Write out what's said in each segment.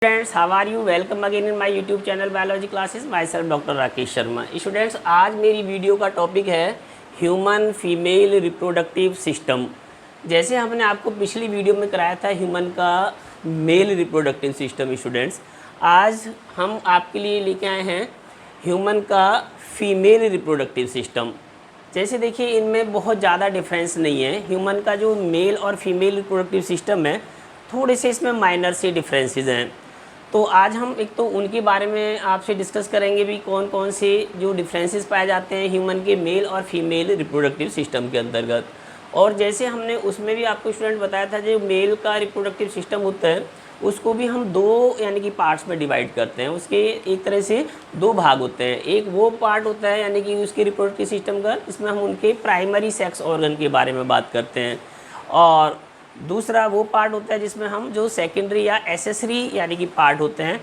Students, how are you? Welcome again in my YouTube channel biology classes. Myself doctor Rakesh Sharma. Students, आज मेरी video का topic है human female reproductive system. जैसे हमने आपको पिछली वीडियो में कराया था ह्यूमन का मेल रिप्रोडक्टिव सिस्टम, स्टूडेंट्स आज हम आपके लिए लेके आए हैं ह्यूमन का फीमेल रिप्रोडक्टिव सिस्टम। जैसे देखिए, इनमें बहुत ज़्यादा डिफरेंस नहीं है। ह्यूमन का जो मेल और फीमेल रिप्रोडक्टिव सिस्टम है, थोड़े से इसमें माइनर से डिफरेंसेस हैं। तो आज हम एक तो उनके बारे में आपसे डिस्कस करेंगे भी कौन कौन से जो डिफरेंसेस पाए जाते हैं ह्यूमन के मेल और फीमेल रिप्रोडक्टिव सिस्टम के अंतर्गत। और जैसे हमने उसमें भी आपको स्टूडेंट बताया था, जो मेल का रिप्रोडक्टिव सिस्टम होता है उसको भी हम दो यानी कि पार्ट्स में डिवाइड करते हैं। उसके एक तरह से दो भाग होते हैं। एक वो पार्ट होता है यानी कि उसके रिप्रोडक्टिव सिस्टम का, इसमें हम उनके प्राइमरी सेक्स ऑर्गन के बारे में बात करते हैं। और दूसरा वो पार्ट होता है जिसमें हम जो सेकेंडरी या एसेसरी यानी कि पार्ट होते हैं।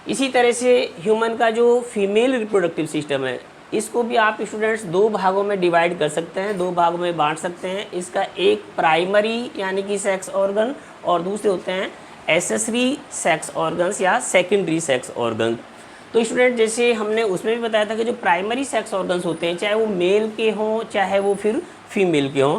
इसी तरह से ह्यूमन का जो फीमेल रिप्रोडक्टिव सिस्टम है, इसको भी आप स्टूडेंट्स दो भागों में डिवाइड कर सकते हैं, दो भागों में बांट सकते हैं। इसका एक प्राइमरी यानी कि सेक्स ऑर्गन और दूसरे होते हैं एसेसरी सेक्स ऑर्गन्स या सेकेंडरी सेक्स ऑर्गन। तो स्टूडेंट, जैसे हमने उसमें भी बताया था कि जो प्राइमरी सेक्स ऑर्गन्स होते हैं, चाहे वो मेल के हों चाहे वो फिर फीमेल के हों,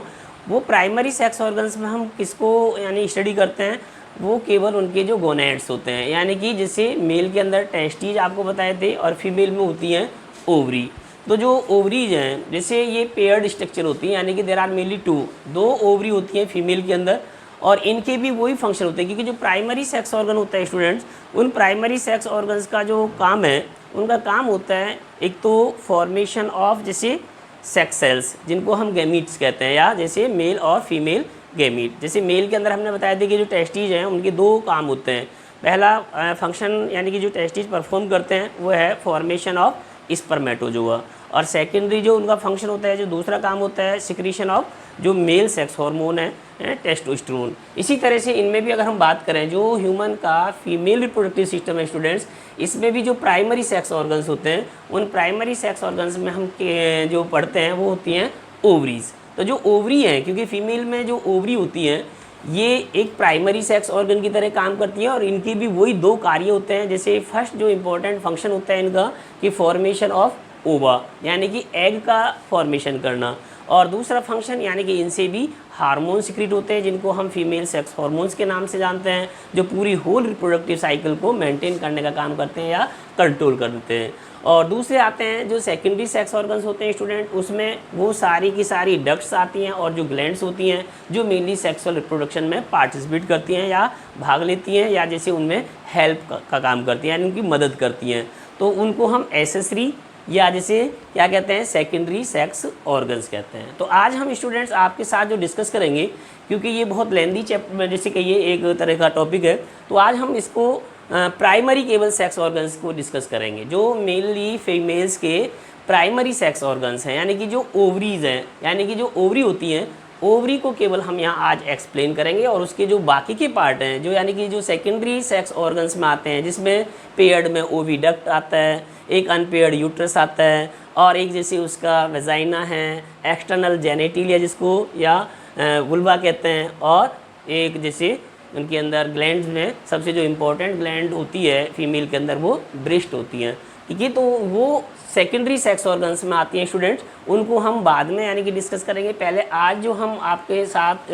वो प्राइमरी सेक्स ऑर्गन्स में हम किसको यानी स्टडी करते हैं, वो केवल उनके जो गोनेड्स होते हैं। यानी कि जैसे मेल के अंदर टेस्टीज आपको बताए थे और फीमेल में होती हैं ओवरी। तो जो ओवरीज हैं, जैसे ये पेयर्ड स्ट्रक्चर होती है, यानी कि देर आर मेनली दो ओवरी होती हैं फीमेल के अंदर, और इनके भी वही फंक्शन होते हैं। क्योंकि जो प्राइमरी सेक्स ऑर्गन होता है स्टूडेंट्स, उन प्राइमरी सेक्स ऑर्गन्स का जो काम है, उनका काम होता है एक तो फॉर्मेशन ऑफ जैसे सेक्स सेल्स, जिनको हम गैमीट्स कहते हैं, या जैसे मेल और फीमेल गैमीट। जैसे मेल के अंदर हमने बताया था कि जो टेस्टीज हैं उनके दो काम होते हैं। पहला फंक्शन यानी कि जो टेस्टीज परफॉर्म करते हैं वो है फॉर्मेशन ऑफ स्पर्मेटोजोआ, और सेकेंडरी जो उनका फंक्शन होता है, जो दूसरा काम होता है, सिक्रीशन ऑफ जो मेल सेक्स हार्मोन है टेस्टोस्टेरोन। इसी तरह से इनमें भी अगर हम बात करें, जो ह्यूमन का फीमेल रिप्रोडक्टिव सिस्टम है स्टूडेंट्स, इसमें भी जो प्राइमरी सेक्स ऑर्गन्स होते हैं, उन प्राइमरी सेक्स ऑर्गन्स में हम जो पढ़ते हैं वो होती हैं ओवरीज। तो जो ओवरी हैं, क्योंकि फीमेल में जो ओवरी होती हैं ये एक प्राइमरी सेक्स ऑर्गन की तरह काम करती है, और इनकी भी वही दो कार्य होते हैं। जैसे फर्स्ट जो इंपॉर्टेंट फंक्शन होता है इनका कि फॉर्मेशन ऑफ ओवा, यानी कि एग का फॉर्मेशन करना, और दूसरा फंक्शन यानी कि इनसे भी हार्मोन सिक्रीट होते हैं, जिनको हम फीमेल सेक्स हार्मोन्स के नाम से जानते हैं, जो पूरी होल रिप्रोडक्टिव साइकिल को मेंटेन करने का काम करते हैं या कंट्रोल करते हैं। और दूसरे आते हैं जो सेकेंडरी सेक्स ऑर्गन्स होते हैं स्टूडेंट, उसमें वो सारी की सारी डक्ट्स आती हैं और जो ग्लैंड्स होती हैं, जो मेनली सेक्सुअल रिप्रोडक्शन में पार्टिसिपेट करती हैं या भाग लेती हैं, या जैसे उनमें हेल्प का काम करती हैं, यानी उनकी मदद करती हैं। तो उनको हम एसेसरी या जैसे क्या कहते हैं, सेकेंडरी सेक्स ऑर्गन्स कहते हैं। तो आज हम स्टूडेंट्स आपके साथ जो डिस्कस करेंगे, क्योंकि ये बहुत लेंदी चैप्टर जैसे कहिए एक तरह का टॉपिक है, तो आज हम इसको प्राइमरी केवल सेक्स ऑर्गन्स को डिस्कस करेंगे, जो मेनली फीमेल्स के प्राइमरी सेक्स ऑर्गन्स हैं, यानी कि जो ओवरीज हैं, यानी कि जो ओवरी होती हैं, ओवरी को केवल हम यहाँ आज एक्सप्लेन करेंगे। और उसके जो बाकी के पार्ट हैं, जो यानी कि जो सेकेंडरी सेक्स ऑर्गन्स में आते हैं, जिसमें पेयर्ड में ओविडक्ट आता है, एक अनपेयर्ड यूट्रस आता है, और एक जैसे उसका वेजाइना है, एक्सटर्नल जेनेटिलिया जिसको या वुल्वा कहते हैं, और एक जैसे उनके अंदर ग्लैंड्स में सबसे जो इम्पोर्टेंट ग्लैंड होती है फीमेल के अंदर वो ब्रेस्ट होती हैं, ठीक है। तो वो सेकेंडरी सेक्स ऑर्गन्स में आती हैं स्टूडेंट्स, उनको हम बाद में यानी कि डिस्कस करेंगे। पहले आज जो हम आपके साथ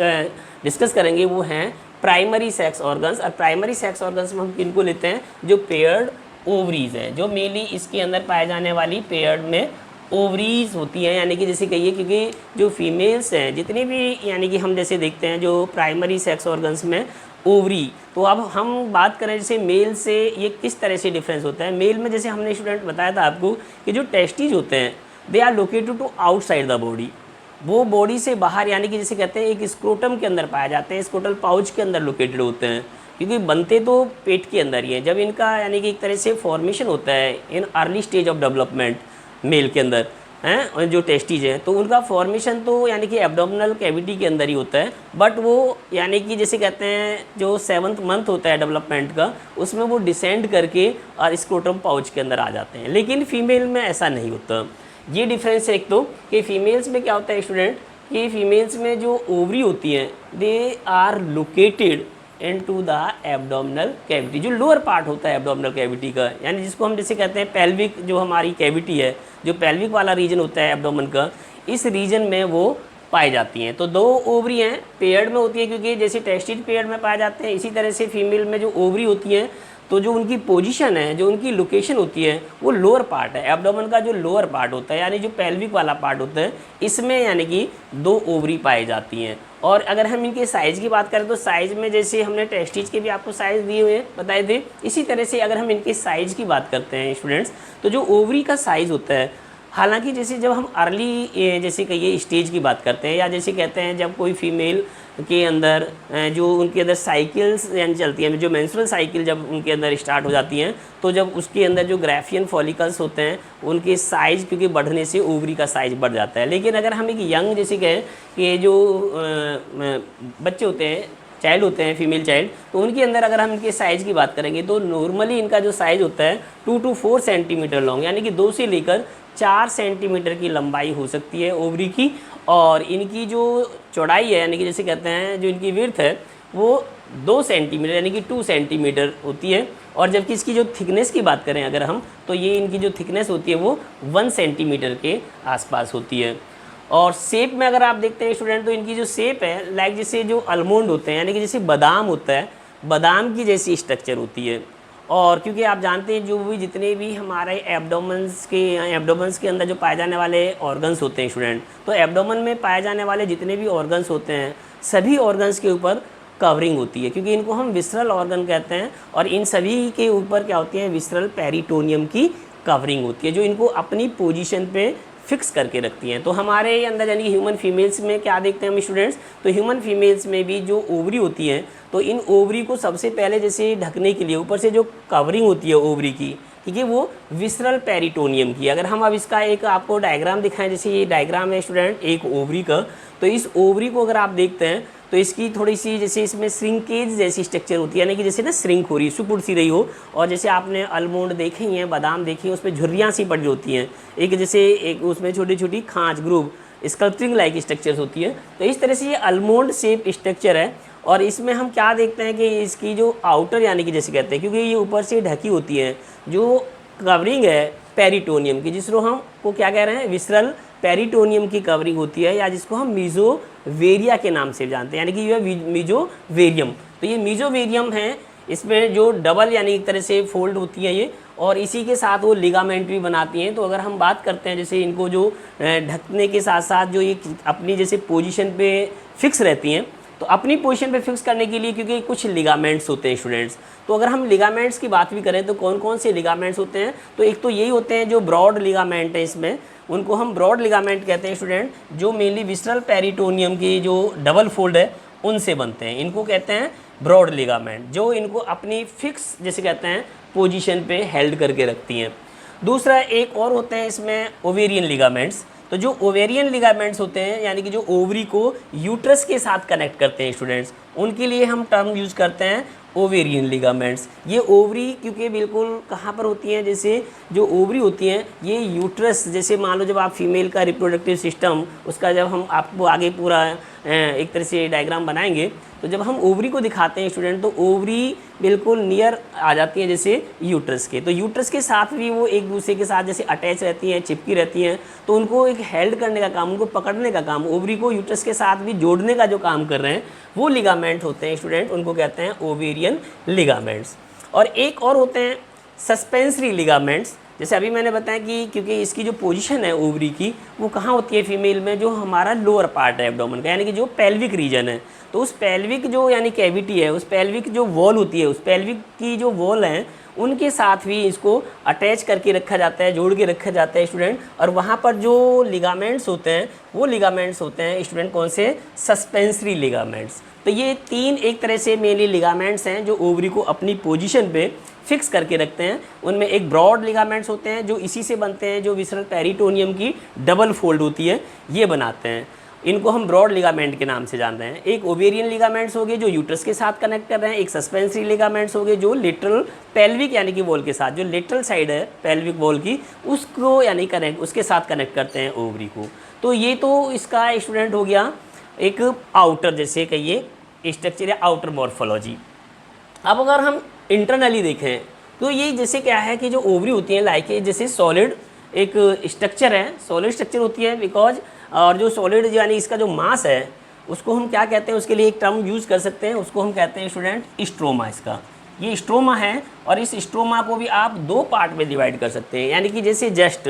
डिस्कस करेंगे वो हैं प्राइमरी सेक्स ऑर्गन्स। और प्राइमरी सेक्स ऑर्गन्स में हम किनको लेते हैं, जो पेयर्ड ओवरीज हैं, जो मेनली इसके अंदर पाए जाने वाली पेयर्ड में ओवरीज होती हैं, यानी कि जैसे कहिए, क्योंकि जो फीमेल्स हैं जितने भी यानी कि हम जैसे देखते हैं जो प्राइमरी सेक्स ऑर्गन्स में ओवरी। तो अब हम बात करें जैसे मेल से ये किस तरह से डिफरेंस होता है। मेल में जैसे हमने स्टूडेंट बताया था आपको कि जो टेस्टीज होते हैं they are located to outside the body, वो बॉडी से बाहर, यानी कि जैसे कहते हैं एक स्क्रोटम के अंदर पाए जाते हैं, स्क्रोटल पाउच के अंदर लोकेटेड होते हैं, क्योंकि बनते तो पेट के अंदर ही हैं। जब इनका यानी कि एक तरह से फॉर्मेशन होता है in early stage of development male के अंदर हैं, और जो टेस्टीज हैं तो उनका फॉर्मेशन तो यानी कि एब्डोमिनल कैविटी के अंदर ही होता है, बट वो यानी कि जैसे कहते हैं जो 7th मंथ होता है डेवलपमेंट का, उसमें वो डिसेंड करके और स्क्रोटम पाउच के अंदर आ जाते हैं। लेकिन फीमेल में ऐसा नहीं होता। ये डिफरेंस है एक तो कि फीमेल्स में क्या होता है स्टूडेंट, कि फीमेल्स में जो ओवरी होती हैं they are located into the abdominal cavity, जो लोअर पार्ट होता है एब्डोमिनल कैविटी का, यानी जिसको हम जैसे कहते हैं पेल्विक, जो हमारी कैविटी है, जो पेल्विक वाला रीजन होता है एब्डोमेन का, इस रीजन में वो पाई जाती हैं। तो 2 ओवरी हैं, पेयर्ड में होती है, क्योंकि जैसे टेस्टिज पेयर्ड में पाए जाते हैं, इसी तरह से फीमेल में जो ओवरी होती हैं, तो जो उनकी पोजीशन है, जो उनकी लोकेशन होती है, वो लोअर पार्ट है एब्डोमेन का, जो लोअर पार्ट होता है, यानी जो पेल्विक वाला पार्ट होता है, इसमें यानी कि 2 ओवरी पाई जाती हैं। और अगर हम इनके साइज़ की बात करें तो साइज़ में जैसे हमने टेस्टिज के भी आपको साइज़ दिए हुए बताए थे, इसी तरह से अगर हम इनके साइज़ की बात करते हैं स्टूडेंट्स, तो जो ओवरी का साइज़ होता है, हालांकि जैसे जब हम अर्ली जैसे कहिए स्टेज की बात करते हैं, या जैसे कहते हैं जब कोई फीमेल के अंदर जो उनके अंदर साइकिल्स यानी चलती हैं, जो मेंस्ट्रुअल साइकिल जब उनके अंदर स्टार्ट हो जाती हैं, तो जब उसके अंदर जो ग्राफियन फॉलिकल्स होते हैं उनके साइज़ क्योंकि बढ़ने से ओवरी का साइज़ बढ़ जाता है। लेकिन अगर हम एक यंग जैसे कहें कि जो बच्चे होते हैं, चाइल्ड होते हैं, फीमेल चाइल्ड, तो उनके अंदर अगर हम इनके साइज़ की बात करेंगे तो नॉर्मली इनका जो साइज़ होता है 2 to 4 सेंटीमीटर लॉन्ग, यानी कि 2 से लेकर 4 सेंटीमीटर की लंबाई हो सकती है ओवरी की। और इनकी जो चौड़ाई है, यानी कि जैसे कहते हैं जो इनकी विड्थ है, वो 2 सेंटीमीटर यानी कि 2 सेंटीमीटर होती है। और जबकि इसकी जो थिकनेस की बात करें अगर हम, तो ये इनकी जो थिकनेस होती है वो 1 सेंटीमीटर के आसपास होती है। और शेप में अगर आप देखते हैं स्टूडेंट, तो इनकी जो शेप है लाइक जैसे जो अलमोंड होते हैं, यानी कि जैसे बादाम होता है, बादाम की जैसी स्ट्रक्चर होती है। और क्योंकि आप जानते हैं जो भी जितने भी हमारे एब्डोमेंस के अंदर जो पाए जाने वाले ऑर्गन्स होते हैं स्टूडेंट, तो एब्डोमेन में पाए जाने वाले जितने भी ऑर्गन्स होते हैं, सभी ऑर्गन्स के ऊपर कवरिंग होती है, क्योंकि इनको हम विसरल ऑर्गन कहते हैं। और इन सभी के ऊपर क्या होती है, विसरल पेरिटोनियम की कवरिंग होती है, जो इनको अपनी पोजीशन पे फिक्स करके रखती हैं। तो हमारे अंदर यानी कि ह्यूमन फीमेल्स में क्या देखते हैं हम स्टूडेंट्स, तो ह्यूमन फीमेल्स में भी जो ओवरी होती है, तो इन ओवरी को सबसे पहले जैसे ढकने के लिए ऊपर से जो कवरिंग होती है ओवरी की, ठीक है, वो विसरल पेरिटोनियम की। अगर हम अब इसका एक आपको डायग्राम दिखाएं, जैसे ये डायग्राम है स्टूडेंट एक ओवरी का, तो इस ओवरी को अगर आप देखते हैं तो इसकी थोड़ी सी जैसे इसमें श्रिंकेज जैसी स्ट्रक्चर होती है, यानी कि जैसे ना श्रिंक हो रही है, सुपुड़ सी रही हो। और जैसे आपने अलमोंड देखे ही हैं, बादाम देखे हैं, उसमें झुर्रियाँ सी पड़ी होती हैं, एक जैसे एक उसमें छोटी छोटी खाँच ग्रूव स्कल्पचरिंग लाइक स्ट्रक्चर्स होती है। तो इस तरह से ये अलमोंड शेप स्ट्रक्चर है। और इसमें हम क्या देखते हैं कि इसकी जो आउटर यानी कि जैसे कहते हैं, क्योंकि ये ऊपर से ढकी होती है, जो कवरिंग है पेरिटोनियम की, जिसको हम को क्या कह रहे हैं, विसरल पेरिटोनियम की कवरिंग होती है, या जिसको हम मीजोवेरिया के नाम से जानते हैं, यानी कि ये मीजोवेरियम। तो ये मीजोवेरियम है, इसमें जो डबल यानी एक तरह से फोल्ड होती है ये, और इसी के साथ वो लिगामेंट भी बनाती हैं। तो अगर हम बात करते हैं जैसे इनको जो ढकने के साथ साथ जो ये अपनी जैसे पोजीशन पे फिक्स रहती हैं, तो अपनी पोजीशन पे फिक्स करने के लिए क्योंकि कुछ लिगामेंट्स होते हैं स्टूडेंट्स। तो अगर हम लिगामेंट्स की बात भी करें तो कौन कौन से लिगामेंट्स होते हैं, तो एक तो यही होते हैं जो ब्रॉड लिगामेंट है, इसमें उनको हम ब्रॉड लिगामेंट कहते हैं स्टूडेंट, जो मेनली विसरल पेरिटोनियम की जो डबल फोल्ड है उनसे बनते हैं। इनको कहते हैं ब्रॉड लिगामेंट, जो इनको अपनी फिक्स जैसे कहते हैं पोजीशन पे हेल्ड करके रखती हैं। दूसरा एक और होते हैं इसमें ओवेरियन लिगामेंट्स। तो जो ओवेरियन लिगामेंट्स होते हैं, यानी कि जो ओवरी को यूट्रस के साथ कनेक्ट करते हैं स्टूडेंट्स, उनके लिए हम टर्म यूज़ करते हैं ओवेरियन लिगामेंट्स। ये ओवरी क्योंकि बिल्कुल कहाँ पर होती हैं, जैसे जो ओवरी होती हैं ये यूट्रस, जैसे मान लो जब आप फीमेल का रिप्रोडक्टिव सिस्टम उसका जब हम आपको आगे पूरा एक तरह से डायग्राम बनाएंगे, तो जब हम ओवरी को दिखाते हैं स्टूडेंट, तो ओवरी बिल्कुल नियर आ जाती है जैसे यूट्रस के। तो यूट्रस के साथ भी वो एक दूसरे के साथ जैसे अटैच रहती हैं, चिपकी रहती हैं, तो उनको एक हेल्ड करने का काम, उनको पकड़ने का काम, ओवरी को यूट्रस के साथ भी जोड़ने का जो काम कर रहे हैं, वो लिगामेंट होते हैं स्टूडेंट, उनको कहते हैं ओवेरियन लिगामेंट्स। और एक और होते हैं सस्पेंसरी लिगामेंट्स। जैसे अभी मैंने बताया कि क्योंकि इसकी जो पोजीशन है ओवरी की, वो कहाँ होती है फीमेल में, जो हमारा लोअर पार्ट है एब्डोमेन का, यानी कि जो पेल्विक रीजन है। तो उस पेल्विक जो यानी कैविटी है, उस पेल्विक जो वॉल होती है, उस पेल्विक की जो वॉल है, उनके साथ भी इसको अटैच करके रखा जाता है, जोड़ के रखा जाता है स्टूडेंट। और वहाँ पर जो लिगामेंट्स होते हैं, वो लिगामेंट्स होते हैं स्टूडेंट कौन से, सस्पेंसरी लिगामेंट्स। तो ये तीन एक तरह से मेनली लिगामेंट्स हैं जो ओवरी को अपनी पोजीशन पे फिक्स करके रखते हैं। उनमें एक ब्रॉड लिगामेंट्स होते हैं जो इसी से बनते हैं, जो विसरल पेरिटोनियम की डबल फोल्ड होती है, ये बनाते हैं। इनको हम ब्रॉड लिगामेंट के नाम से जान रहे हैं। एक ओवेरियन लिगामेंट्स हो गए जो यूट्रस के साथ कनेक्ट कर रहे हैं, एक सस्पेंसरी लिगामेंट्स हो गए जो लेटरल पेल्विक यानी कि वॉल के साथ, जो लेटरल साइड है पेल्विक वॉल की, उसको यानी कनेक्ट उसके साथ कनेक्ट करते हैं ओवरी को। तो ये तो इसका स्टूडेंट हो गया एक आउटर जैसे कहिए स्ट्रक्चर या आउटर मॉर्फोलॉजी। अब अगर हम इंटरनली देखें तो ये जैसे क्या है कि जो ओवरी होती है लाइक जैसे सॉलिड एक स्ट्रक्चर है, सॉलिड स्ट्रक्चर होती है बिकॉज, और जो सॉलिड यानी इसका जो मास है उसको हम क्या कहते हैं, उसके लिए एक टर्म यूज़ कर सकते हैं, उसको हम कहते हैं स्टूडेंट स्ट्रोमा। इसका ये स्ट्रोमा है और इस स्ट्रोमा को भी आप दो पार्ट में डिवाइड कर सकते हैं। यानी कि जैसे जस्ट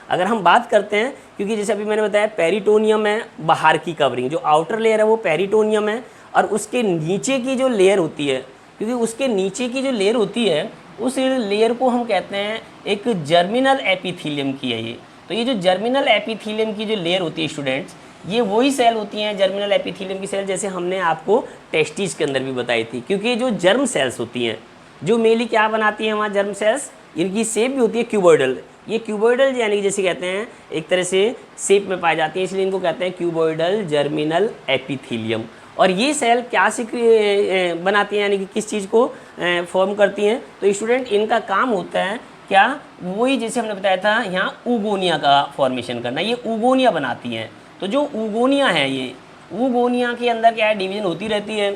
अगर हम बात करते हैं, क्योंकि जैसे अभी मैंने बताया पेरिटोनियम है बाहर की कवरिंग, जो आउटर लेयर है वो पेरिटोनियम है, और उसके नीचे की जो लेयर होती है, क्योंकि उसके नीचे की जो लेयर होती है उस लेयर को हम कहते हैं एक जर्मिनल एपिथीलियम की है ये। तो ये जो जर्मिनल एपिथीलियम की जो लेयर होती है स्टूडेंट्स, ये वही सेल होती हैं जर्मिनल एपिथीलियम की सेल, जैसे हमने आपको टेस्टिस के अंदर भी बताई थी। क्योंकि जो जर्म सेल्स होती हैं, जो मेनली क्या बनाती हैं हमारे जर्म सेल्स, इनकी शेप भी होती है क्यूबॉइडल। ये क्यूबॉइडल यानी कि जैसे कहते हैं एक तरह से शेप में पाई जाती है, इसलिए इनको कहते हैं क्यूबॉइडल जर्मिनल एपिथीलियम। और ये सेल क्या से बनाती हैं, यानी कि किस चीज़ को फॉर्म करती हैं, तो स्टूडेंट इनका काम होता है क्या, वही जैसे हमने बताया था यहाँ ऊगोनिया का फॉर्मेशन करना, ये ऊगोनिया बनाती हैं। तो जो ऊगोनिया है, ये ऊगोनिया के अंदर क्या है, डिवीजन होती रहती है,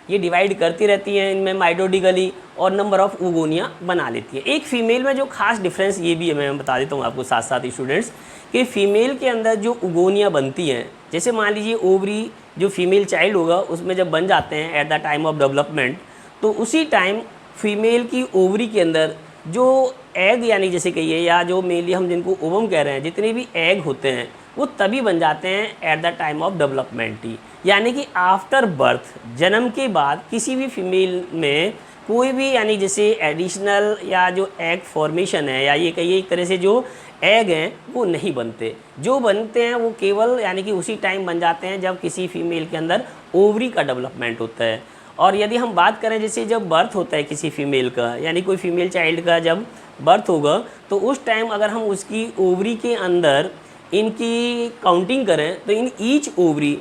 ये डिवाइड करती रहती हैं इनमें माइटोटिकली, और नंबर ऑफ ऊगोनिया बना लेती है। एक फीमेल में जो खास डिफरेंस ये भी है, मैं बता देता हूँ आपको साथ साथ स्टूडेंट्स, कि फीमेल के अंदर जो ऊगोनिया बनती हैं, जैसे मान लीजिए ओवरी जो फीमेल चाइल्ड होगा उसमें जब बन जाते हैं at the time of development, तो उसी टाइम फीमेल की ओवरी के अंदर जो एग यानी जैसे कहिए, या जो मेनली हम जिनको ओवम कह रहे हैं, जितने भी एग होते हैं वो तभी बन जाते हैं at the time of development ही। यानी कि आफ्टर बर्थ, जन्म के बाद किसी भी फीमेल में कोई भी यानी जैसे एडिशनल या जो एग फॉर्मेशन है, या ये कहिए एक तरह से जो एग हैं वो नहीं बनते। जो बनते हैं वो केवल यानी कि उसी टाइम बन जाते हैं जब किसी फीमेल के अंदर ओवरी का डेवलपमेंट होता है। और यदि हम बात करें जैसे जब बर्थ होता है किसी फीमेल का, यानी कोई फीमेल चाइल्ड का जब बर्थ होगा, तो उस टाइम अगर हम उसकी ओवरी के अंदर इनकी काउंटिंग करें तो in each ovary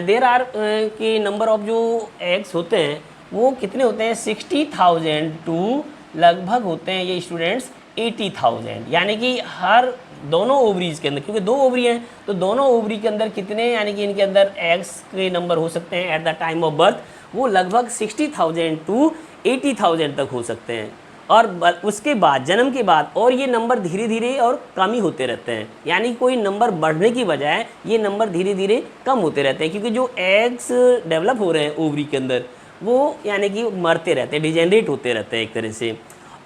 there are के नंबर ऑफ जो एग्स होते हैं वो कितने होते हैं, 60,000 टू लगभग होते हैं ये स्टूडेंट्स 80,000। यानी कि हर दोनों ओवरीज के अंदर, क्योंकि दो ओवरी हैं तो दोनों ओवरी के अंदर कितने यानी कि इनके अंदर एग्स के नंबर हो सकते हैं at the time of birth, वो लगभग 60,000 टू 80,000 तक हो सकते हैं। और उसके बाद जन्म के बाद और ये नंबर धीरे धीरे और कम ही होते रहते हैं। यानी कोई नंबर बढ़ने की बजाय ये नंबर धीरे धीरे कम होते रहते हैं, क्योंकि जो एग्स डेवलप हो रहे हैं ओवरी के अंदर वो यानी कि मरते रहते हैं, डिजेनरेट होते रहते हैं एक तरह से।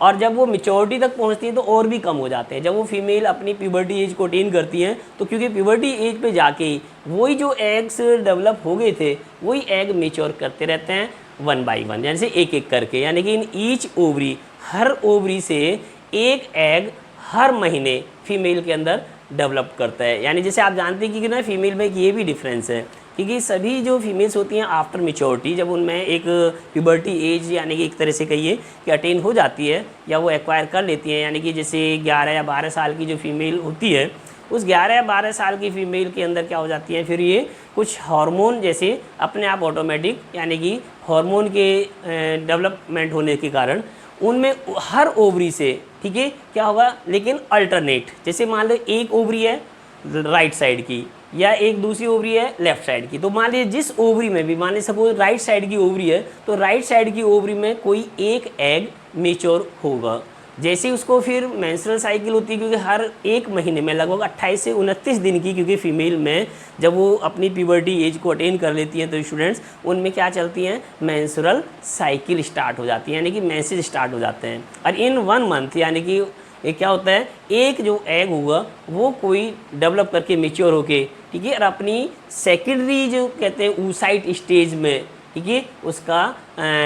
और जब वो मेच्योरिटी तक पहुंचती है तो और भी कम हो जाते हैं। जब वो फीमेल अपनी प्यूबर्टी एज को अटेन करती हैं तो क्योंकि प्यूबर्टी एज पे जाके वही जो एग्स डेवलप हो गए थे वही एग मेच्योर करते रहते हैं वन बाय वन, यानी से एक एक करके। यानी कि इन ईच ओवरी, हर ओवरी से एक एग हर महीने फीमेल के अंदर डेवलप करता है। यानी जैसे आप जानते हैं कि ना फीमेल में ये भी डिफरेंस है, क्योंकि सभी जो फीमेल्स होती हैं आफ्टर मेच्योरिटी, जब उनमें एक प्यूबर्टी एज यानी कि एक तरह से कहिए कि अटेन हो जाती है या वो एक्वायर कर लेती हैं, यानी कि जैसे 11 या 12 साल की जो फीमेल होती है, उस 11 या 12 साल की फ़ीमेल के अंदर क्या हो जाती है, फिर ये कुछ हार्मोन जैसे अपने आप ऑटोमेटिक यानी कि हार्मोन के डेवलपमेंट होने के कारण उनमें हर ओवरी से, ठीक है, क्या होगा लेकिन अल्टरनेट, जैसे मान लो एक ओवरी है राइट साइड की या एक दूसरी ओवरी है लेफ्ट साइड की, तो मान लीजिए जिस ओवरी में भी, मान लीजिए सपोज राइट साइड की ओवरी है तो राइट साइड की ओवरी में कोई एक एग मेच्योर होगा। जैसे उसको फिर मेंस्ट्रुअल साइकिल होती है, क्योंकि हर एक महीने में लगभग 28 से 29 दिन की, क्योंकि फीमेल में जब वो अपनी प्यूबर्टी एज को अटेन कर लेती हैं तो स्टूडेंट्स उनमें क्या चलती हैं, मेंस्ट्रुअल साइकिल स्टार्ट हो जाती है, यानी कि मेंसेज स्टार्ट हो जाते हैं। और इन 1 मंथ यानी कि ये क्या होता है, एक जो एग होगा वो कोई डेवलप करके मेच्योर होके, ठीक है, और अपनी सेकेंडरी जो कहते हैं oocyte स्टेज में, ठीक है, उसका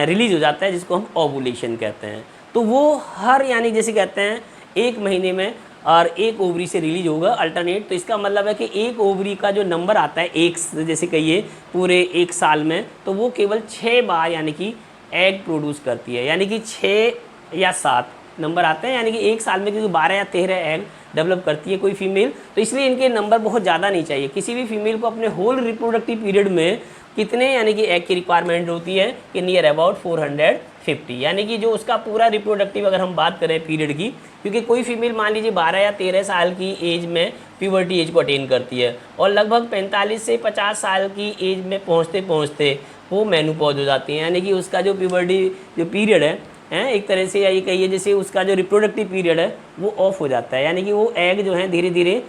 रिलीज हो जाता है, जिसको हम ओवुलेशन कहते हैं। तो वो हर यानी जैसे कहते हैं एक महीने में और एक ओवरी से रिलीज होगा अल्टरनेट। तो इसका मतलब है कि एक ओवरी का जो नंबर आता है एक जैसे कहिए पूरे एक साल में, तो वो केवल 6 बार यानी कि एग प्रोड्यूस करती है, यानी कि 6 या 7 नंबर आते हैं, यानी कि एक साल में, क्योंकि 12 या 13 एग डेवलप करती है कोई फीमेल, तो इसलिए इनके नंबर बहुत ज़्यादा नहीं चाहिए। किसी भी फीमेल को अपने होल रिप्रोडक्टिव पीरियड में कितने यानी कि एग की रिक्वायरमेंट होती है कि नियर अबाउट 450, यानी कि जो उसका पूरा रिप्रोडक्टिव अगर हम बात करें पीरियड की, क्योंकि कोई फीमेल मान लीजिए 12 या 13 साल की एज में प्यूबर्टी एज को अटेन करती है और लगभग 45 से 50 साल की एज में पहुँचते पहुँचते वो मेनोपॉज हो जाती हैं, यानी कि उसका जो प्यूबर्टी जो पीरियड है एक तरह से, या ये कहिए जैसे उसका जो रिप्रोडक्टिव पीरियड है वो ऑफ हो जाता है, यानी कि वो एग जो है धीरे धीरे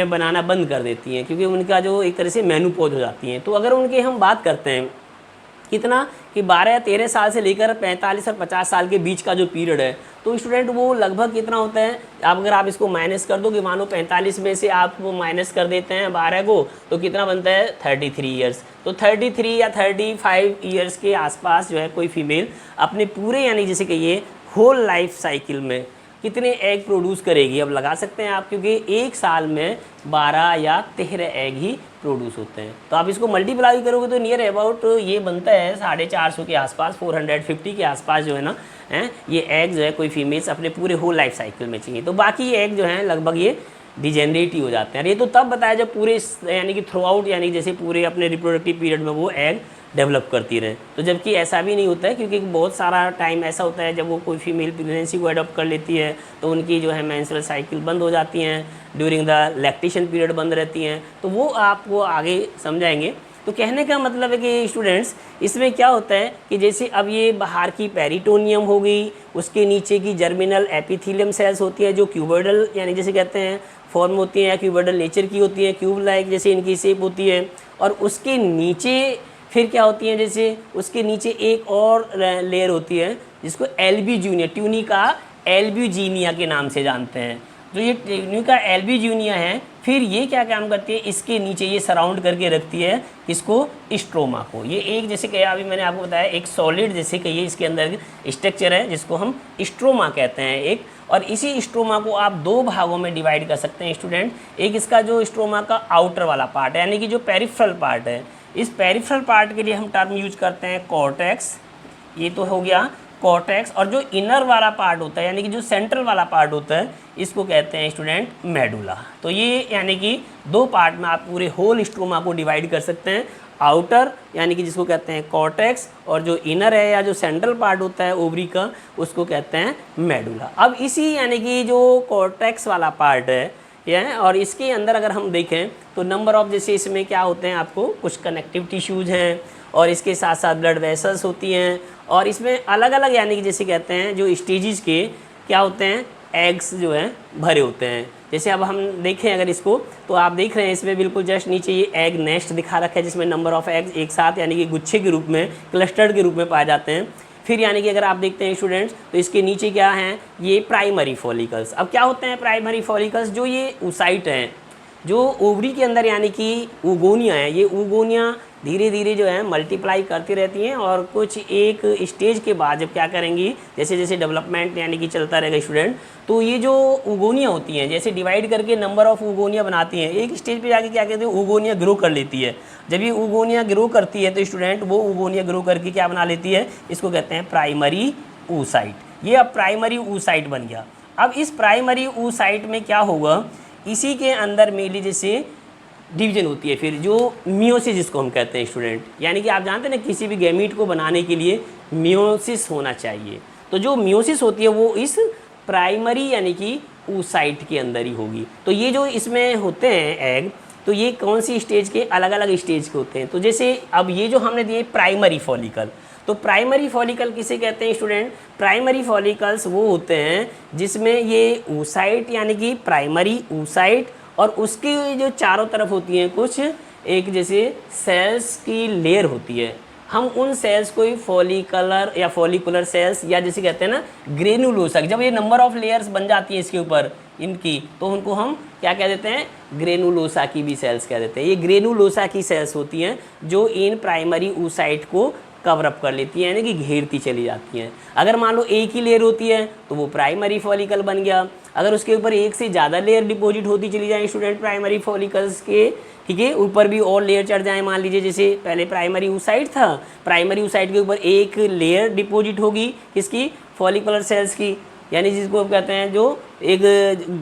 बनाना बंद कर देती हैं, क्योंकि उनका जो एक तरह से मेनोपॉज हो जाती हैं। तो अगर उनकी हम बात करते हैं कितना कि 12 या 13 साल से लेकर 45 और 50 साल के बीच का जो पीरियड है, तो स्टूडेंट वो लगभग कितना होता है, अगर आप इसको माइनस कर दो कि मानो 45 में से आप वो माइनस कर देते हैं 12 को, तो कितना बनता है 33 ईयर्स। तो 33 या 35 ईयर्स के आसपास जो है कोई फीमेल अपने पूरे यानी जैसे कहिए होल लाइफ साइकिल में कितने एग प्रोड्यूस करेगी। अब लगा सकते हैं आप, क्योंकि एक साल में 12 या 13 एग ही प्रोड्यूस होते हैं। तो आप इसको मल्टीप्लाई करोगे तो नियर अबाउट ये बनता है 450 के आसपास, 450 के आसपास जो है ना ये एग जो है कोई फीमेल्स अपने पूरे होल लाइफ साइकिल में चाहिए। तो बाकी एग जो है लगभग ये डिजेनरेट ही हो जाते हैं। ये तो तब बताया जब पूरे यानी कि थ्रू आउट यानी जैसे पूरे अपने रिप्रोडक्टिव पीरियड में वो एग डेवलप करती रहे। तो जबकि ऐसा भी नहीं होता है, क्योंकि बहुत सारा टाइम ऐसा होता है जब वो कोई फीमेल प्रेगनेंसी को अडॉप्ट कर लेती है तो उनकी जो है मेंस्ट्रुअल साइकिल बंद हो जाती हैं, ड्यूरिंग द लैक्टेशन पीरियड बंद रहती हैं। तो वो आपको आगे समझाएंगे। तो कहने का मतलब है कि स्टूडेंट्स इसमें क्या होता है कि जैसे अब ये बाहर की पेरिटोनियम हो गई, उसके नीचे की जर्मिनल एपिथेलियम सेल्स होती है जो क्यूबोइडल यानी जैसे कहते हैं फॉर्म होती हैं, या क्यूबोइडल नेचर की होती है, क्यूब लाइक जैसे इनकी शेप होती है। और उसके नीचे फिर क्या होती है, जैसे उसके नीचे एक और लेयर होती है जिसको एल्ब्यूजिनिया, ट्यूनिका एल्ब्यूजिनिया के नाम से जानते हैं। जो ये ट्यूनिका एल्ब्यूजिनिया है, फिर ये क्या काम करती है, इसके नीचे ये सराउंड करके रखती है किसको, स्ट्रोमा को। ये एक जैसे कहा अभी मैंने आपको बताया एक सॉलिड जैसे कहिए इसके अंदर स्ट्रक्चर है जिसको हम स्ट्रोमा कहते हैं एक। और इसी स्ट्रोमा को आप दो भागों में डिवाइड कर सकते हैं स्टूडेंट। एक इसका जो स्ट्रोमा का आउटर वाला पार्ट है यानी कि जो पेरिफेरल पार्ट है, इस पेरिफेरल पार्ट के लिए हम टर्म यूज करते हैं कॉर्टेक्स, ये तो हो गया कॉर्टेक्स। और जो इनर वाला पार्ट होता है यानी कि जो सेंट्रल वाला पार्ट होता है इसको कहते हैं स्टूडेंट मेडुला। तो ये यानी कि दो पार्ट में आप पूरे होल स्ट्रोमा को डिवाइड कर सकते हैं, आउटर यानी कि जिसको कहते हैं कॉर्टेक्स, और जो इनर है या जो सेंट्रल पार्ट होता है ओवरी का उसको कहते हैं मेडुला। अब इसी यानी कि जो कॉर्टेक्स वाला पार्ट है और इसके अंदर अगर हम देखें तो नंबर ऑफ जैसे इसमें क्या होते हैं, आपको कुछ कनेक्टिव टिश्यूज़ हैं और इसके साथ साथ ब्लड वेसल्स होती हैं। और इसमें अलग अलग यानी कि जैसे कहते हैं जो स्टेजेस के क्या होते हैं, एग्स जो हैं भरे होते हैं। जैसे अब हम देखें अगर इसको तो आप देख रहे हैं इसमें बिल्कुल जस्ट नीचे ये एग नेस्ट दिखा रखा है जिसमें नंबर ऑफ एग्स एक साथ यानी कि गुच्छे के रूप में, क्लस्टर्ड के रूप में पाए जाते हैं। फिर यानी कि अगर आप देखते हैं स्टूडेंट्स तो इसके नीचे क्या हैं, ये प्राइमरी फॉलिकल्स। अब क्या होते हैं प्राइमरी फॉलिकल्स, जो ये oocyte हैं जो ओवरी के अंदर यानी कि ऊगोनिया है, ये ऊगोनिया धीरे धीरे जो है मल्टीप्लाई करती रहती हैं और कुछ एक स्टेज के बाद जब क्या करेंगी, जैसे जैसे डेवलपमेंट यानी कि चलता रहेगा स्टूडेंट, तो ये जो ऊगोनिया होती हैं जैसे डिवाइड करके नंबर ऑफ ऊगोनिया बनाती हैं, एक स्टेज पे जाके क्या कहते हैं ऊगोनिया ग्रो कर लेती है। जब ये ऊगोनिया ग्रो करती है तो स्टूडेंट वो ऊगोनिया ग्रो करके क्या बना लेती है, इसको कहते हैं प्राइमरी oocyte। ये अब प्राइमरी oocyte बन गया। अब इस प्राइमरी oocyte में क्या होगा, इसी के अंदर मेनली जैसे डिवीजन होती है, फिर जो मियोसिस जिसको हम कहते हैं स्टूडेंट, यानी कि आप जानते हैं ना किसी भी गैमीट को बनाने के लिए मियोसिस होना चाहिए। तो जो मियोसिस होती है वो इस प्राइमरी यानी कि oocyte के अंदर ही होगी। तो ये जो इसमें होते हैं एग, तो ये कौन सी स्टेज के, अलग अलग स्टेज के होते हैं। तो जैसे अब ये जो हमने दिए प्राइमरी फॉलिकल, तो प्राइमरी फॉलिकल किसे कहते हैं स्टूडेंट, प्राइमरी फॉलिकल्स वो होते हैं जिसमें ये oocyte यानी कि प्राइमरी oocyte और उसकी जो चारों तरफ होती हैं कुछ एक जैसे सेल्स की लेयर होती है। हम उन सेल्स को ही फॉलिकुलर या फॉलिकुलर सेल्स या जैसे कहते हैं ना ग्रेनुलोसा, जब ये नंबर ऑफ लेयर्स बन जाती हैं इसके ऊपर इनकी, तो उनको हम क्या कह देते हैं, ग्रेनुलोसा की भी सेल्स कह देते हैं। ये ग्रेनुलोसा की सेल्स होती हैं जो इन प्राइमरी oocyte को कवर अप कर लेती है यानी कि घेरती चली जाती हैं। अगर मान लो एक ही लेयर होती है तो वो प्राइमरी फॉलिकल बन गया। अगर उसके ऊपर एक से ज़्यादा लेयर डिपॉजिट होती चली जाए स्टूडेंट प्राइमरी फॉलिकल्स के, ठीक है, ऊपर भी और लेयर चढ़ जाए, मान लीजिए जैसे पहले प्राइमरी oocyte था, प्राइमरी oocyte के ऊपर एक लेयर डिपॉजिट होगी किसकी, फॉलिकुलर सेल्स की, यानी जिसको हम कहते हैं जो एक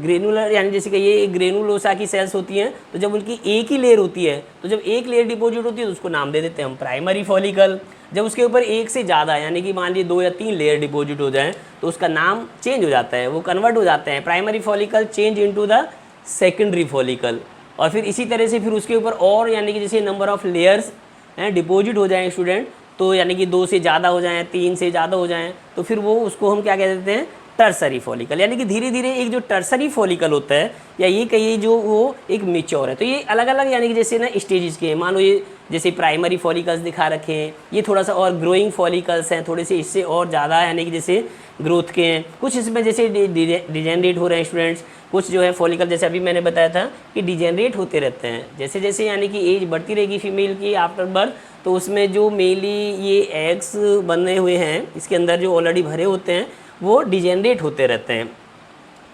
ग्रेनुलर यानी जैसे कि ये ग्रेनुलोसा की सेल्स होती हैं। तो जब उनकी एक ही लेयर होती है, तो जब एक लेयर डिपॉजिट होती है तो उसको नाम दे देते हैं हम प्राइमरी फॉलिकल। जब उसके ऊपर एक से ज़्यादा यानी कि मान लीजिए 2 या 3 लेयर डिपॉजिट हो जाएं तो उसका नाम चेंज हो जाता है, वो कन्वर्ट हो जाते हैं primary follicle change into the secondary follicle. और फिर इसी तरह से फिर उसके ऊपर और यानी कि जैसे नंबर ऑफ लेयर्स डिपॉजिट हो जाएं स्टूडेंट, तो यानी कि 2 से ज़्यादा हो जाएँ, 3 से ज़्यादा हो जाएँ, तो फिर वो उसको हम क्या कह देते हैं, टर्सरी फॉलिकल। यानी कि धीरे धीरे एक जो टर्सरी फॉलिकल होता है, या ये कहिए जो वो एक मेच्योर है। तो ये अलग अलग यानी कि जैसे ना स्टेजेस के हैं, मान लो ये जैसे प्राइमरी फॉलिकल्स दिखा रखे हैं, ये थोड़ा सा और ग्रोइंग फॉलिकल्स हैं, थोड़े से इससे और ज़्यादा यानी कि जैसे ग्रोथ के हैं। कुछ इसमें जैसे डिजेनरेट हो रहे हैं स्टूडेंट्स, कुछ जो है फॉलिकल जैसे अभी मैंने बताया था कि डिजेनरेट होते रहते हैं। जैसे जैसे यानी कि एज बढ़ती रहेगी फीमेल की आफ्टर बर्थ, तो उसमें जो मेनली ये एग्स बने हुए हैं इसके अंदर जो ऑलरेडी भरे होते हैं वो डिजेनरेट होते रहते हैं।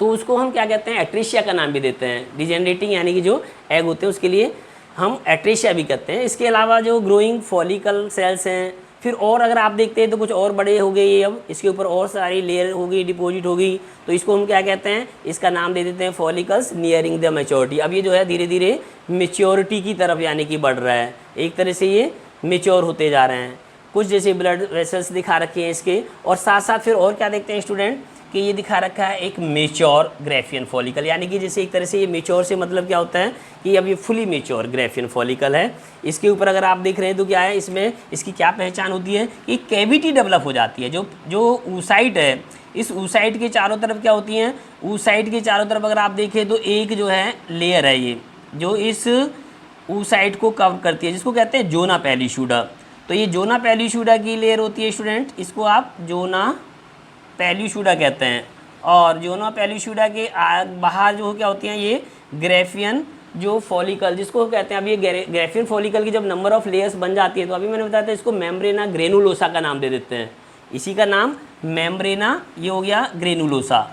तो उसको हम क्या कहते हैं, एट्रेशिया का नाम भी देते हैं। डिजेनरेटिंग यानी कि जो एग होते हैं उसके लिए हम एट्रेशिया भी कहते हैं। इसके अलावा जो ग्रोइंग फॉलिकल सेल्स हैं, फिर और अगर आप देखते हैं तो कुछ और बड़े हो गए ये, अब इसके ऊपर और सारी लेयर हो गई, डिपॉजिट हो गई, तो इसको हम क्या कहते हैं, इसका नाम दे देते हैं फॉलिकल्स नियरिंग द मैच्योरिटी। अब ये जो है धीरे धीरे मेच्योरिटी की तरफ यानी कि बढ़ रहा है, एक तरह से ये मेच्योर होते जा रहे हैं। कुछ जैसे ब्लड वेसल्स दिखा रखे हैं इसके, और साथ साथ फिर और क्या देखते हैं स्टूडेंट कि ये दिखा रखा है एक मेच्योर ग्राफियन फॉलिकल। यानी कि जैसे एक तरह से ये मेच्योर से मतलब क्या होता है कि अब ये फुली मेच्योर ग्राफियन फॉलिकल है। इसके ऊपर अगर आप देख रहे हैं तो क्या है, इसमें इसकी क्या पहचान होती है कि कैविटी डेवलप हो जाती है। जो ऊसाइट है, इस ऊसाइट के चारों तरफ क्या होती हैं, ऊसाइट के चारों तरफ अगर आप देखें तो एक जो है लेयर है ये जो इस ऊसाइट को कवर करती है, जिसको कहते हैं जोना पैलिशूडा। तो ये जोना पैलिशूडा की लेयर होती है स्टूडेंट, इसको आप जोना पैलिशूडा कहते हैं। और जोना पैलिशूडा के बाहर जो क्या होती हैं, ये ग्राफियन जो फॉलिकल जिसको कहते हैं। अब ये ग्राफियन फॉलिकल की जब नंबर ऑफ लेयर्स बन जाती है तो अभी मैंने बताया था इसको मेम्ब्रेना ग्रेनुलोसा का नाम दे देते हैं। इसी का नाम मेम्ब्रेना, ये हो गया ग्रेनुलोसा,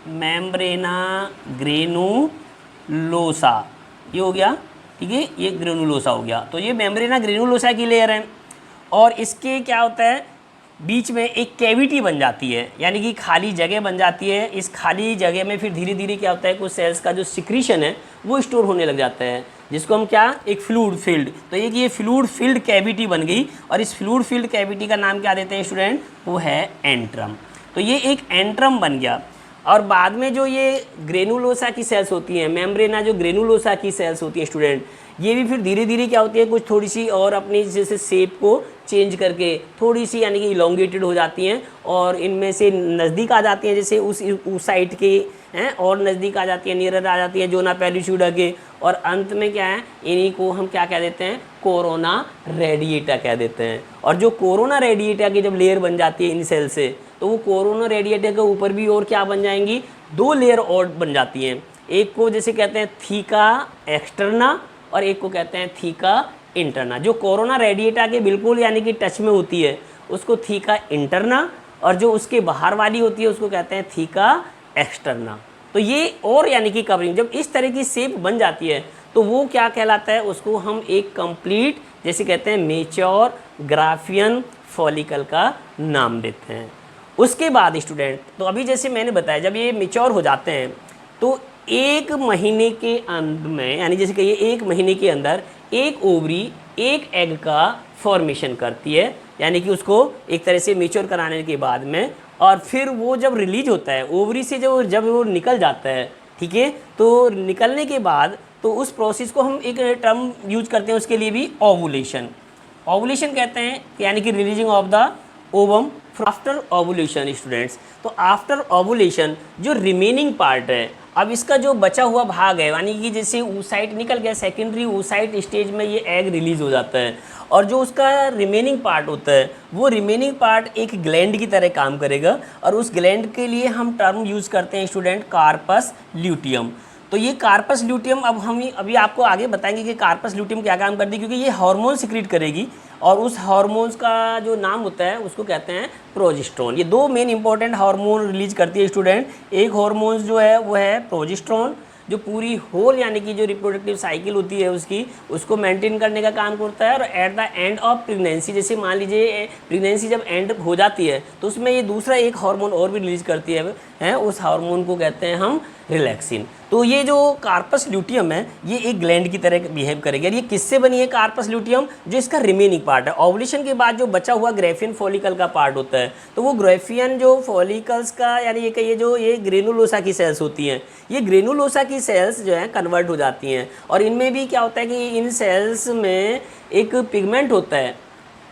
मेम्ब्रेना ग्रेनुलोसा ये हो गया, ठीक है, ये ग्रेनुलोसा हो गया। तो ये मेम्ब्रेना ग्रेनुलोसा की लेयर है, और इसके क्या होता है, बीच में एक कैविटी बन जाती है, यानी कि खाली जगह बन जाती है। इस खाली जगह में फिर धीरे धीरे क्या होता है, कुछ सेल्स का जो सिक्रीशन है वो स्टोर होने लग जाता है, जिसको हम क्या, एक फ्लूइड फील्ड। तो ये फ्लूइड फील्ड कैविटी बन गई, और इस फ्लूइड फील्ड कैविटी का नाम क्या देते हैं स्टूडेंट, वो है एंट्रम। तो ये एक एंट्रम बन गया। और बाद में जो ये ग्रेनुलोसा की सेल्स होती हैं, मेम्ब्रेना जो ग्रेनुलोसा की सेल्स होती हैं स्टूडेंट, ये भी फिर धीरे धीरे क्या होती है, कुछ थोड़ी सी और अपनी जैसे शेप को चेंज करके थोड़ी सी यानी कि इलोंगेटेड हो जाती हैं, और इनमें से नज़दीक आ जाती हैं, जैसे उस साइड के हैं और नज़दीक आ जाती है, नियरर आ जाती है जोना पैलिशूडा के। और अंत में क्या है, इन्हीं को हम क्या कह देते हैं, कोरोना रेडिएटा कह देते हैं। और जो कोरोना रेडिएटा की जब लेयर बन जाती है इन सेल से, तो वो कोरोना रेडिएटा के ऊपर भी और क्या बन जाएंगी, 2 लेयर और बन जाती हैं। एक को जैसे कहते हैं थीका एक्सटर्ना, और एक को कहते हैं थीका इंटरना। जो कोरोना रेडिएटा के बिल्कुल यानी कि टच में होती है उसको थीका इंटरना, और जो उसके बाहर वाली होती है उसको कहते हैं थीका एक्सटर्ना। तो ये और यानी कि कवरिंग जब इस तरह की शेप बन जाती है तो वो क्या कहलाता है, उसको हम एक कंप्लीट जैसे कहते हैं मेच्योर ग्राफियन फॉलिकल का नाम देते हैं। उसके बाद स्टूडेंट, तो अभी जैसे मैंने बताया जब ये मेच्योर हो जाते हैं तो 1 महीने के अंत में, यानी जैसे कहिए 1 महीने के अंदर एक ओवरी एक एग का फॉर्मेशन करती है, यानी कि उसको एक तरह से मेच्योर कराने के बाद में। और फिर वो जब रिलीज होता है ओवरी से, जब वो निकल जाता है, ठीक है, तो निकलने के बाद तो उस प्रोसेस को हम एक टर्म यूज करते हैं उसके लिए भी, ओवुलेशन। ओवुलेशन कहते हैं यानी कि releasing of the ovum after ovulation students. तो आफ्टर ओवुलेशन जो रिमेनिंग पार्ट है, अब इसका जो बचा हुआ भाग है, यानी कि जैसे oocyte निकल गया, सेकेंडरी oocyte स्टेज में ये एग रिलीज हो जाता है, और जो उसका रिमेनिंग पार्ट होता है वो रिमेनिंग पार्ट एक ग्लैंड की तरह काम करेगा, और उस ग्लैंड के लिए हम टर्म यूज़ करते हैं स्टूडेंट कार्पस ल्यूटियम। तो ये कार्पस ल्यूटियम, अब हम अभी आपको आगे बताएंगे कि कार्पस ल्यूटियम क्या काम करती है, क्योंकि ये हार्मोन सिक्रीट करेगी, और उस हार्मोन्स का जो नाम होता है उसको कहते हैं प्रोजेस्टेरोन। ये 2 मेन इंपॉर्टेंट हार्मोन रिलीज करती है स्टूडेंट। एक हार्मोन जो है वो है प्रोजेस्टेरोन, जो पूरी होल यानी कि जो रिप्रोडक्टिव साइकिल होती है उसको मेंटेन करने का काम करता है। और at the end of pregnancy, जैसे मान लीजिए प्रेगनेंसी जब एंड हो जाती है तो उसमें ये दूसरा एक हार्मोन और भी रिलीज करती है, उस हार्मोन को कहते हैं हम रिलैक्सिन। तो ये जो कार्पस ल्यूटियम है ये एक ग्लैंड की तरह बिहेव करेगी। और ये किससे बनी है कार्पस ल्यूटियम, जो इसका रिमेनिंग पार्ट है। ओवुलेशन के बाद जो बचा हुआ ग्राफियन फॉलिकल का पार्ट होता है, तो वो ग्राफियन जो फॉलिकल्स का यानी ये कहिए जो ये ग्रेनुलोसा की सेल्स होती हैं, ये ग्रेनुलोसा की सेल्स जो है कन्वर्ट हो जाती हैं। और इनमें भी क्या होता है कि इन सेल्स में एक पिगमेंट होता है,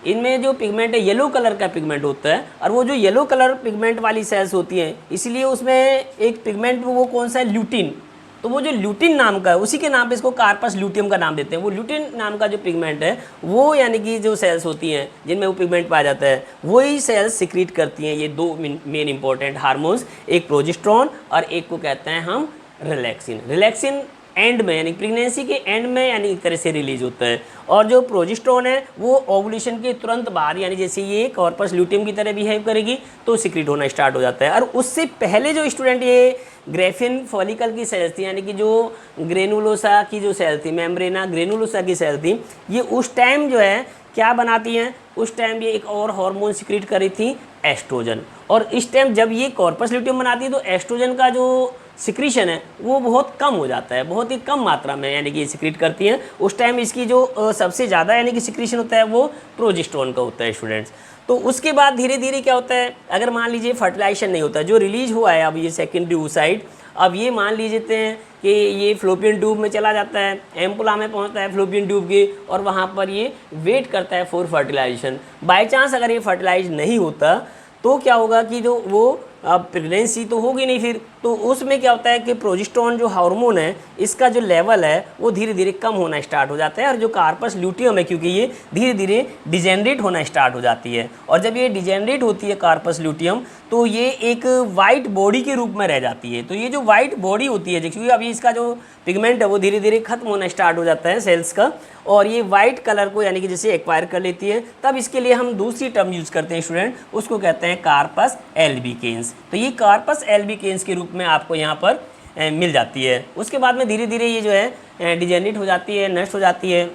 इनमें जो पिगमेंट है येलो कलर का पिगमेंट होता है, और वो जो येलो कलर पिगमेंट वाली सेल्स होती हैं, इसलिए उसमें एक पिगमेंट वो कौन सा है, ल्यूटिन। तो वो जो ल्यूटिन नाम का है, उसी के नाम पे इसको कार्पस ल्यूटियम का नाम देते हैं। वो ल्यूटिन नाम का जो पिगमेंट है वो यानी कि जो सेल्स होती हैं जिनमें वो पिगमेंट पाया जाता है, वही सेल्स सिक्रीट करती हैं ये दो मेन इंपॉर्टेंट हार्मोन्स, एक प्रोजेस्टेरोन और एक को कहते हैं हम रिलैक्सिन। रिलैक्सिन एंड में यानी प्रेगनेंसी के एंड में यानी एक तरह से रिलीज होता है, और जो प्रोजेस्टेरोन है वो ओवुलेशन के तुरंत बाद यानी जैसे ये कॉर्पस ल्यूटियम की तरह बिहेव करेगी तो सिक्रीट होना स्टार्ट हो जाता है। और उससे पहले जो स्टूडेंट ये ग्रेफिन फॉलिकल की सेल्स थी यानी कि जो ग्रेनुलोसा की जो सेल थी, मेम्ब्रेना ग्रेनुलोसा की सेल थी, ये उस टाइम जो है क्या बनाती हैं, उस टाइम ये एक और हार्मोन सिक्रीट करी थी, एस्ट्रोजन। और इस टाइम जब ये कॉर्पस ल्यूटियम बनाती है तो एस्ट्रोजन का जो सिक्रीशन है वो बहुत कम हो जाता है, बहुत ही कम मात्रा में यानी कि ये सिक्रीट करती हैं। उस टाइम इसकी जो सबसे ज़्यादा यानी कि सिक्रीशन होता है वो प्रोजेस्टेरोन का होता है स्टूडेंट्स। तो उसके बाद धीरे धीरे क्या होता है, अगर मान लीजिए फर्टिलाइजेशन नहीं होता, जो रिलीज हुआ है अब ये सेकेंडरी oocyte, अब ये मान लीजिए हैं कि ये फ्लोपियन ट्यूब में चला जाता है, एम्पुला में पहुंचता है फ्लोपियन ट्यूब के, और वहाँ पर ये वेट करता है फॉर फर्टिलाइजेशन। बाय चांस अगर ये फर्टिलाइज नहीं होता तो क्या होगा कि जो वो अब प्रेगनेंसी तो होगी नहीं फिर, तो उसमें क्या होता है कि प्रोजेस्टेरोन जो हार्मोन है इसका जो लेवल है वो धीरे धीरे कम होना स्टार्ट हो जाता है, और जो कार्पस ल्यूटियम है क्योंकि ये धीरे धीरे डिजेनरेट होना स्टार्ट हो जाती है, और जब ये डिजेनरेट होती है कार्पस ल्यूटियम तो ये एक वाइट बॉडी के रूप में रह जाती है। तो ये जो वाइट बॉडी होती है क्योंकि अभी इसका जो पिगमेंट है वो धीरे धीरे खत्म होना स्टार्ट हो जाता है सेल्स का, और ये वाइट कलर को यानी कि जैसे एक्वायर कर लेती है, तब इसके लिए हम दूसरी टर्म यूज़ करते हैं स्टूडेंट, उसको कहते हैं कार्पस एल्बिकेन्स। तो ये कार्पस एल्बिकेन्स के रूप में आपको यहाँ पर मिल जाती है। उसके बाद में धीरे धीरे ये जो है डिजेनरेट हो जाती है, नष्ट हो जाती है,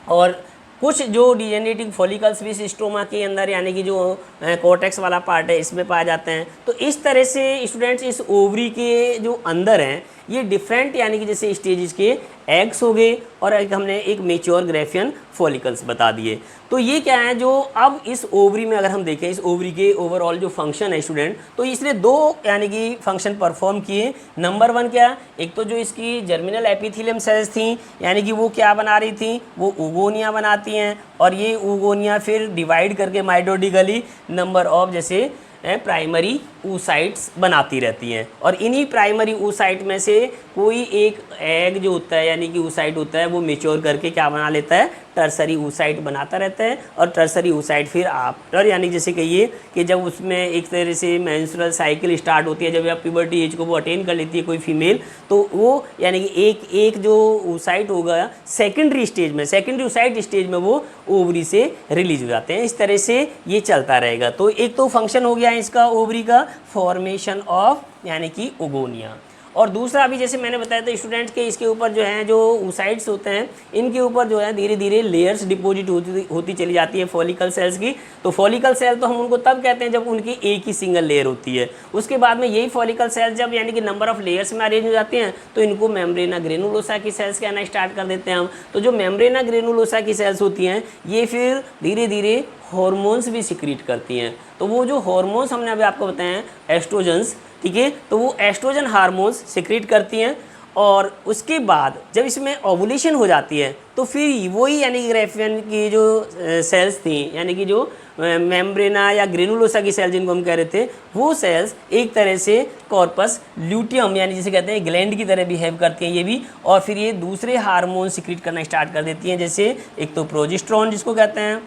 और कुछ जो डिजेनरेटिंग फॉलिकल्स भी स्ट्रोमा के अंदर यानी कि जो कॉर्टेक्स वाला पार्ट है इसमें पाए जाते हैं। तो इस तरह से स्टूडेंट्स इस ओवरी के जो अंदर हैं ये डिफरेंट यानी कि जैसे स्टेजेस के एग्स हो गए, और एक हमने एक मेच्योर ग्रेफियन फॉलिकल्स बता दिए। तो ये क्या है, जो अब इस ओवरी में अगर हम देखें इस ओवरी के ओवरऑल जो फंक्शन है स्टूडेंट, तो इसने दो यानी कि फंक्शन परफॉर्म किए। नंबर 1 क्या, एक तो जो इसकी जर्मिनल एपिथेलियम सेल्स थी यानी कि वो क्या बना रही थी, वो ओगोनिया बनाती हैं, और ये ओगोनिया फिर डिवाइड करके माइटोटिकली नंबर ऑफ जैसे प्राइमरी oocytes बनाती रहती हैं, और इन्हीं प्राइमरी oocyte में से कोई एक एग जो होता है यानी कि oocyte होता है वो मेच्योर करके क्या बना लेता है, टर्सरी oocyte बनाता रहता है। और टर्सरी oocyte फिर आफ्टर यानी जैसे कहिए कि जब उसमें एक तरह से मेंस्ट्रुअल साइकिल स्टार्ट होती है, जब आप प्यूबर्टी एज को वो अटेन कर लेती है कोई फीमेल, तो वो यानी कि एक जो oocyte होगा सेकेंडरी स्टेज में, सेकेंडरी oocyte स्टेज में वो ओवरी से रिलीज हो जाते हैं। इस तरह से ये चलता रहेगा। तो एक तो फंक्शन हो गया इसका ओवरी का, फॉर्मेशन ऑफ यानी कि ओगोनिया, और दूसरा अभी जैसे मैंने बताया था स्टूडेंट्स के इसके ऊपर जो है जो oocytes होते हैं इनके ऊपर जो है धीरे धीरे लेयर्स डिपॉजिट होती चली जाती है फॉलिकल सेल्स की। तो फॉलिकल सेल तो हम उनको तब कहते हैं जब उनकी एक ही सिंगल लेयर होती है। उसके बाद में यही फॉलिकल सेल्स जब यानी कि नंबर ऑफ लेयर्स में अरेंज हो जाती हैं तो इनको मेम्ब्रेना ग्रेनुलोसा की सेल्स कहना स्टार्ट कर देते हैं हम। तो जो मेम्ब्रेना ग्रेनुलोसा की सेल्स होती हैं ये फिर धीरे धीरे हॉर्मोन्स भी सिक्रीट करती हैं। तो वो जो हॉर्मोन्स हमने अभी आपको बताए हैं एस्ट्रोजन्स, ठीक है, तो वो एस्ट्रोजन हार्मोन्स सिक्रीट करती हैं, और उसके बाद जब इसमें ओवुलेशन हो जाती है तो फिर वही यानी कि ग्रेफियन की जो सेल्स थी यानी कि जो मेम्ब्रेना या ग्रेनुलोसा की सेल जिनको हम कह रहे थे, वो सेल्स एक तरह से कॉर्पस ल्यूटियम यानी जिसे कहते हैं ग्लैंड की तरह बिहेव करती हैं ये भी, और फिर ये दूसरे हार्मोन सिक्रीट करना स्टार्ट कर देती हैं, जैसे एक तो प्रोजेस्टेरोन जिसको कहते हैं,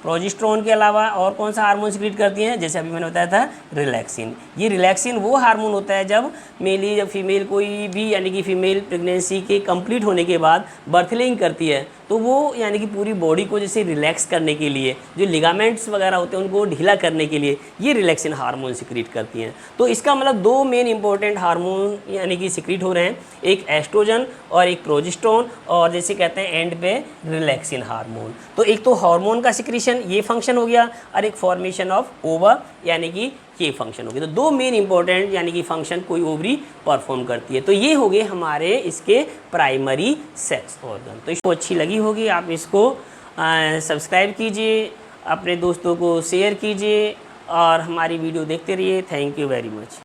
प्रोजेस्टेरोन के अलावा और कौन सा हार्मोन सिक्रीट करती हैं, जैसे अभी मैंने बताया था रिलैक्सिन। ये रिलैक्सिन वो हार्मोन होता है जब मेल जब फीमेल कोई भी यानी कि फीमेल प्रेगनेंसी के कंप्लीट होने के बाद बर्थलिंग करती है तो वो यानी कि पूरी बॉडी को जैसे रिलैक्स करने के लिए जो लिगामेंट्स वगैरह होते हैं उनको ढीला करने के लिए ये रिलैक्सिन हार्मोन सिक्रीट करती हैं। तो इसका मतलब दो मेन इंपॉर्टेंट हार्मोन यानी कि सिक्रीट हो रहे हैं, एक एस्ट्रोजन और एक प्रोजेस्टेरोन, और जैसे कहते हैं एंड पे रिलैक्सिन हार्मोन। तो एक तो हार्मोन का सिक्रीशन ये फंक्शन हो गया, और एक फॉर्मेशन ऑफ ओवा यानी कि ये फंक्शन हो गया। तो दो मेन इंपॉर्टेंट यानी कि फंक्शन कोई ओवरी परफॉर्म करती है। तो ये हो गए हमारे इसके प्राइमरी सेक्स ऑर्गन। तो इसको अच्छी लगी होगी, आप इसको सब्सक्राइब कीजिए, अपने दोस्तों को शेयर कीजिए, और हमारी वीडियो देखते रहिए। Thank you very much.